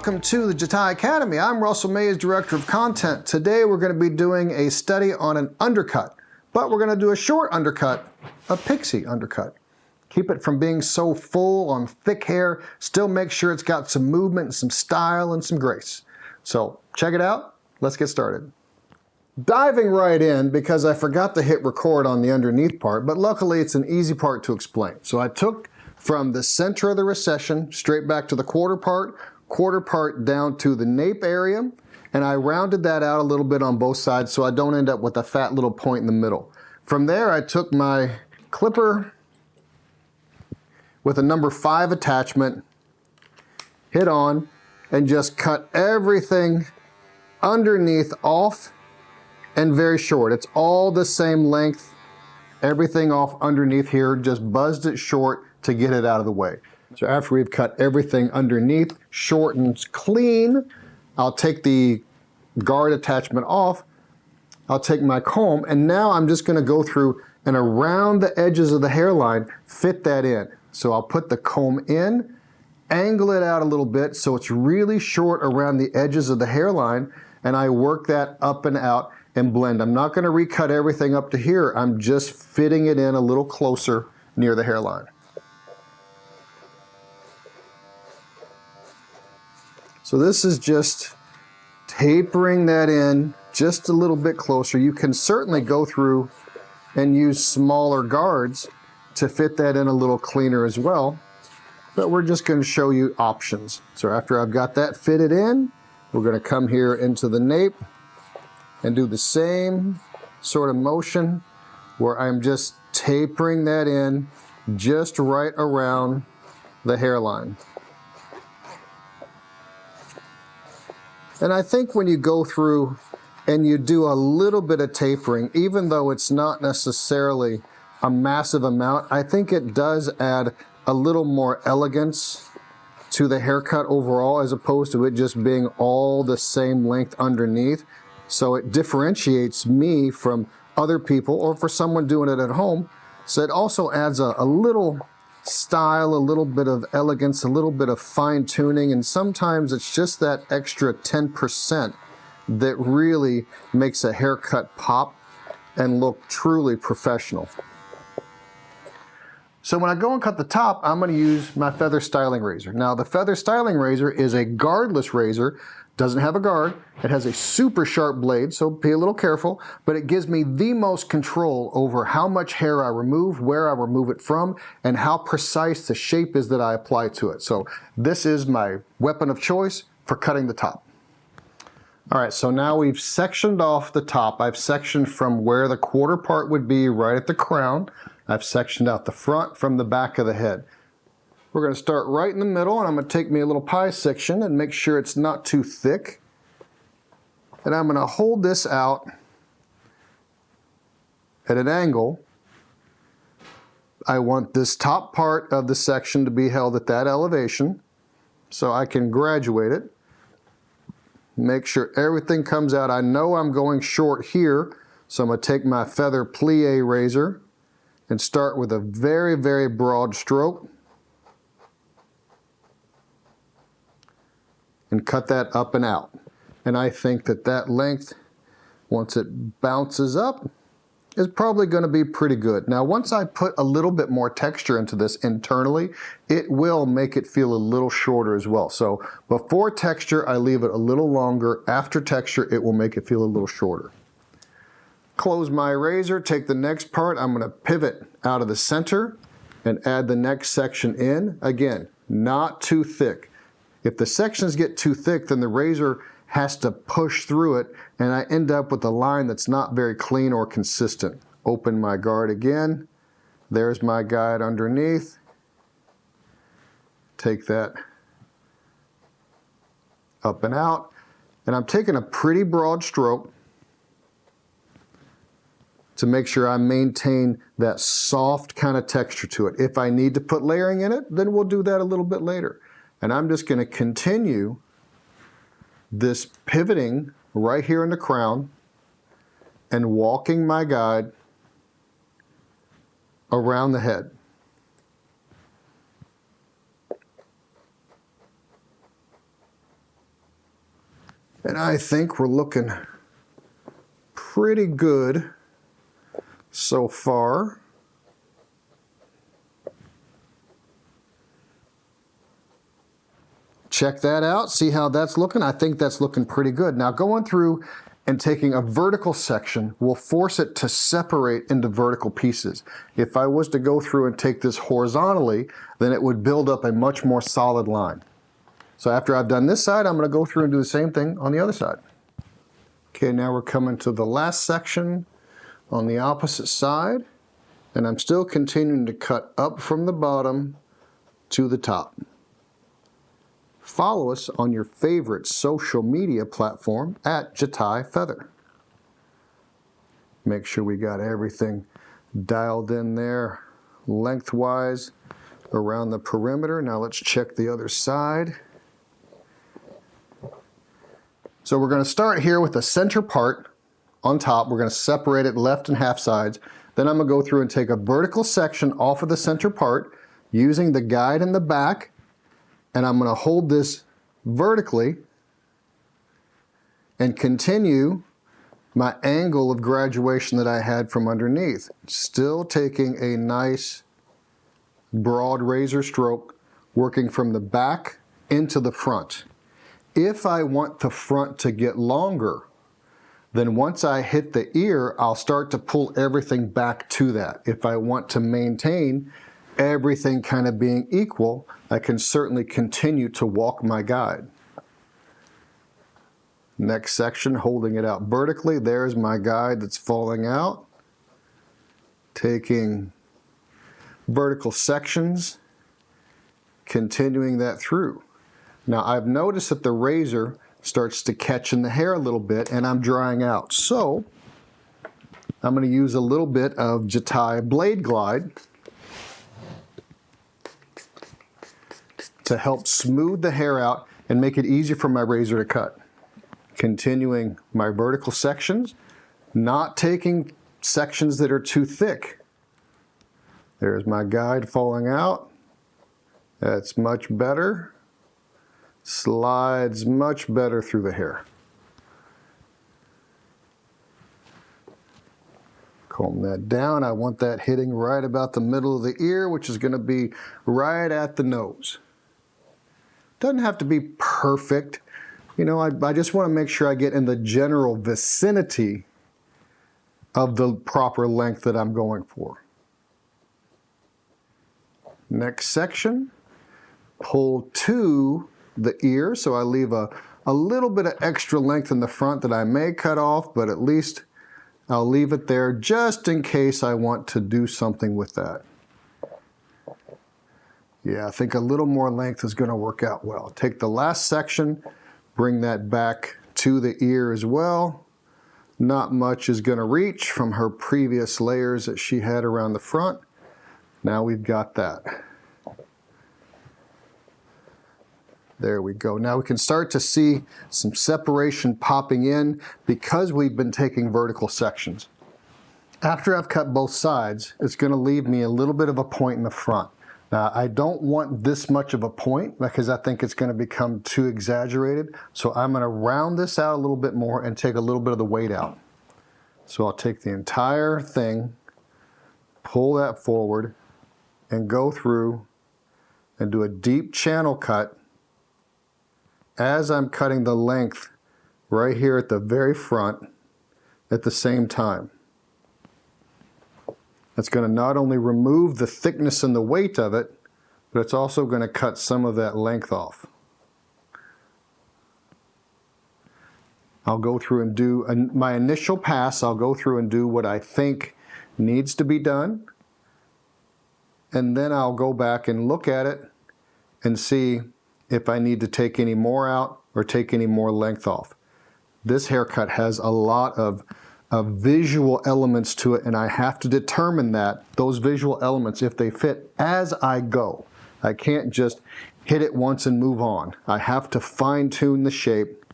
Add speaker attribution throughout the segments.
Speaker 1: welcome to the Jatai Academy. I'm Russell Mays, Director of Content. Today we're going to be doing a study on an undercut, but we're going to do a short undercut, a Pixie undercut. Keep it from being so full on thick hair, still make sure it's got some movement, and some style, and some grace. So check it out. Let's get started. Diving right in, because I forgot to hit record on the underneath part, but luckily it's an easy part to explain. So I took from the center of the recession straight back to the quarter part down to the nape area, and I rounded that out a little bit on both sides so I don't end up with a fat little point in the middle. From there I took my clipper with a number 5 attachment, hit on, and just cut everything underneath off and very short. It's all the same length, everything off underneath here, just buzzed it short to get it out of the way. So after we've cut everything underneath, short and clean, I'll take the guard attachment off, I'll take my comb, and now I'm just gonna go through and around the edges of the hairline, fit that in. So I'll put the comb in, angle it out a little bit so it's really short around the edges of the hairline, and I work that up and out and blend. I'm not gonna recut everything up to here, I'm just fitting it in a little closer near the hairline. So this is just tapering that in just a little bit closer. You can certainly go through and use smaller guards to fit that in a little cleaner as well, but we're just going to show you options. So after I've got that fitted in, we're going to come here into the nape and do the same sort of motion where I'm just tapering that in just right around the hairline. And I think when you go through and you do a little bit of tapering, even though it's not necessarily a massive amount, I think it does add a little more elegance to the haircut overall, as opposed to it just being all the same length underneath. So it differentiates me from other people or for someone doing it at home. So it also adds a little style, a little bit of elegance, a little bit of fine tuning, and sometimes it's just that extra 10% that really makes a haircut pop and look truly professional. So when I go and cut the top, I'm going to use my Feather Styling Razor. Now the Feather Styling Razor is a guardless razor, doesn't have a guard, it has a super sharp blade, so be a little careful, but it gives me the most control over how much hair I remove, where I remove it from, and how precise the shape is that I apply to it. So this is my weapon of choice for cutting the top. All right, so now we've sectioned off the top. I've sectioned from where the quarter part would be right at the crown. I've sectioned out the front from the back of the head. We're going to start right in the middle, and I'm going to take me a little pie section and make sure it's not too thick. And I'm going to hold this out at an angle. I want this top part of the section to be held at that elevation so I can graduate it. Make sure everything comes out. I know I'm going short here, so I'm going to take my Feather Plier Razor and start with a very, very broad stroke and cut that up and out. And I think that that length, once it bounces up, is probably going to be pretty good. Now once I put a little bit more texture into this internally, it will make it feel a little shorter as well. So before texture, I leave it a little longer. After texture, it will make it feel a little shorter. Close my razor, take the next part, I'm going to pivot out of the center and add the next section in. Again, not too thick. If the sections get too thick, then the razor has to push through it, and I end up with a line that's not very clean or consistent. Open my guard again. There's my guide underneath. Take that up and out. And I'm taking a pretty broad stroke to make sure I maintain that soft kind of texture to it. If I need to put layering in it, then we'll do that a little bit later. And I'm just going to continue this pivoting right here in the crown and walking my guide around the head. And I think we're looking pretty good so far. Check that out, see how that's looking. I think that's looking pretty good. Now going through and taking a vertical section will force it to separate into vertical pieces. If I was to go through and take this horizontally, then it would build up a much more solid line. So after I've done this side, I'm going to go through and do the same thing on the other side. Okay, now we're coming to the last section on the opposite side, and I'm still continuing to cut up from the bottom to the top. Follow us on your favorite social media platform at Jatai Feather. Make sure we got everything dialed in there lengthwise around the perimeter. Now let's check the other side. So we're going to start here with the center part on top. We're going to separate it left and half sides. Then I'm going to go through and take a vertical section off of the center part using the guide in the back. And I'm going to hold this vertically and continue my angle of graduation that I had from underneath. Still taking a nice broad razor stroke, working from the back into the front. If I want the front to get longer, then once I hit the ear, I'll start to pull everything back to that. If I want to maintain everything kind of being equal, I can certainly continue to walk my guide. Next section, holding it out vertically. There's my guide that's falling out. Taking vertical sections, continuing that through. Now I've noticed that the razor starts to catch in the hair a little bit and I'm drying out. So I'm going to use a little bit of Jatai Blade Glide to help smooth the hair out and make it easier for my razor to cut. Continuing my vertical sections, not taking sections that are too thick. There's my guide falling out. That's much better. Slides much better through the hair. Comb that down. I want that hitting right about the middle of the ear, which is going to be right at the nose. Doesn't have to be perfect. You know, I just want to make sure I get in the general vicinity of the proper length that I'm going for. Next section, pull to the ear, so I leave a little bit of extra length in the front that I may cut off, but at least I'll leave it there just in case I want to do something with that. Yeah, I think a little more length is going to work out well. Take the last section, bring that back to the ear as well. Not much is going to reach from her previous layers that she had around the front. Now we've got that. There we go. Now we can start to see some separation popping in because we've been taking vertical sections. After I've cut both sides, it's going to leave me a little bit of a point in the front. Now, I don't want this much of a point because I think it's going to become too exaggerated. So I'm going to round this out a little bit more and take a little bit of the weight out. So I'll take the entire thing, pull that forward, and go through and do a deep channel cut as I'm cutting the length right here at the very front at the same time. That's going to not only remove the thickness and the weight of it, but it's also going to cut some of that length off. I'll go through and do my initial pass. I'll go through and do what I think needs to be done. And then I'll go back and look at it and see if I need to take any more out or take any more length off. This haircut has a lot of visual elements to it, and I have to determine that, those visual elements, if they fit as I go. I can't just hit it once and move on. I have to fine-tune the shape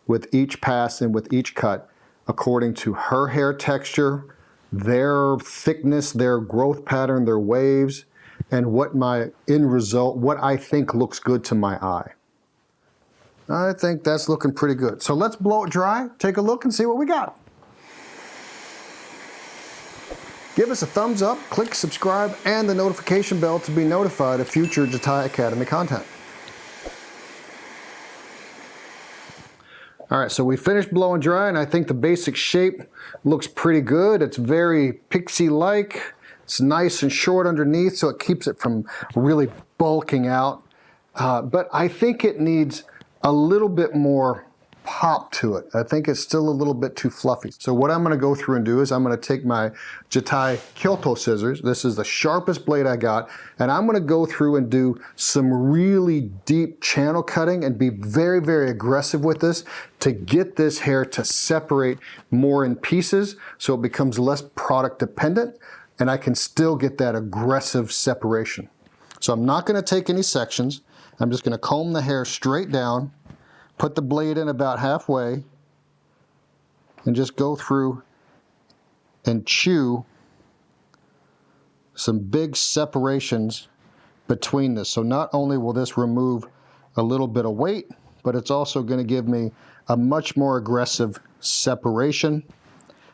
Speaker 1: with each pass and with each cut according to her hair texture, their thickness, their growth pattern, their waves, and what my end result, what I think looks good to my eye. I think that's looking pretty good. So let's blow it dry, take a look and see what we got. Give us a thumbs up, click subscribe and the notification bell to be notified of future Jatai Academy content. All right, so we finished blowing dry and I think the basic shape looks pretty good. It's very Pixie-like. It's nice and short underneath, so it keeps it from really bulking out. But I think it needs a little bit more pop to it. I think it's still a little bit too fluffy. So what I'm gonna go through and do is I'm gonna take my Jatai Kyoto scissors. This is the sharpest blade I got, and I'm gonna go through and do some really deep channel cutting and be very, very aggressive with this to get this hair to separate more in pieces so it becomes less product dependent and I can still get that aggressive separation. So I'm not gonna take any sections. I'm just gonna comb the hair straight down, put the blade in about halfway, and just go through and chew some big separations between this. So not only will this remove a little bit of weight, but it's also going to give me a much more aggressive separation,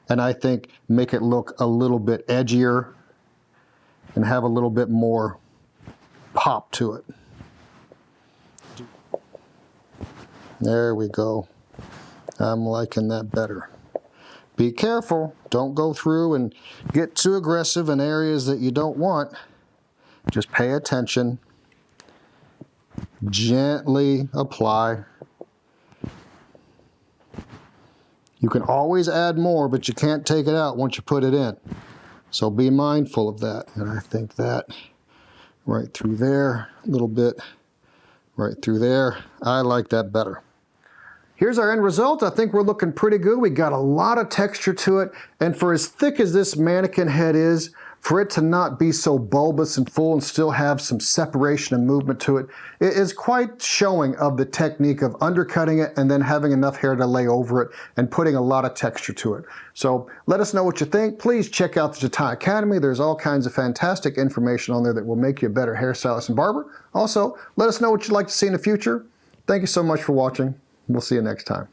Speaker 1: and I think make it look a little bit edgier and have a little bit more pop to it. There we go. I'm liking that better. Be careful. Don't go through and get too aggressive in areas that you don't want. Just pay attention. Gently apply. You can always add more, but you can't take it out once you put it in. So be mindful of that. And I think that right through there, a little bit right through there. I like that better. Here's our end result. I think we're looking pretty good. We got a lot of texture to it. And for as thick as this mannequin head is, for it to not be so bulbous and full and still have some separation and movement to it, it is quite showing of the technique of undercutting it and then having enough hair to lay over it and putting a lot of texture to it. So let us know what you think. Please check out the Jatai Academy. There's all kinds of fantastic information on there that will make you a better hairstylist and barber. Also, let us know what you'd like to see in the future. Thank you so much for watching. We'll see you next time.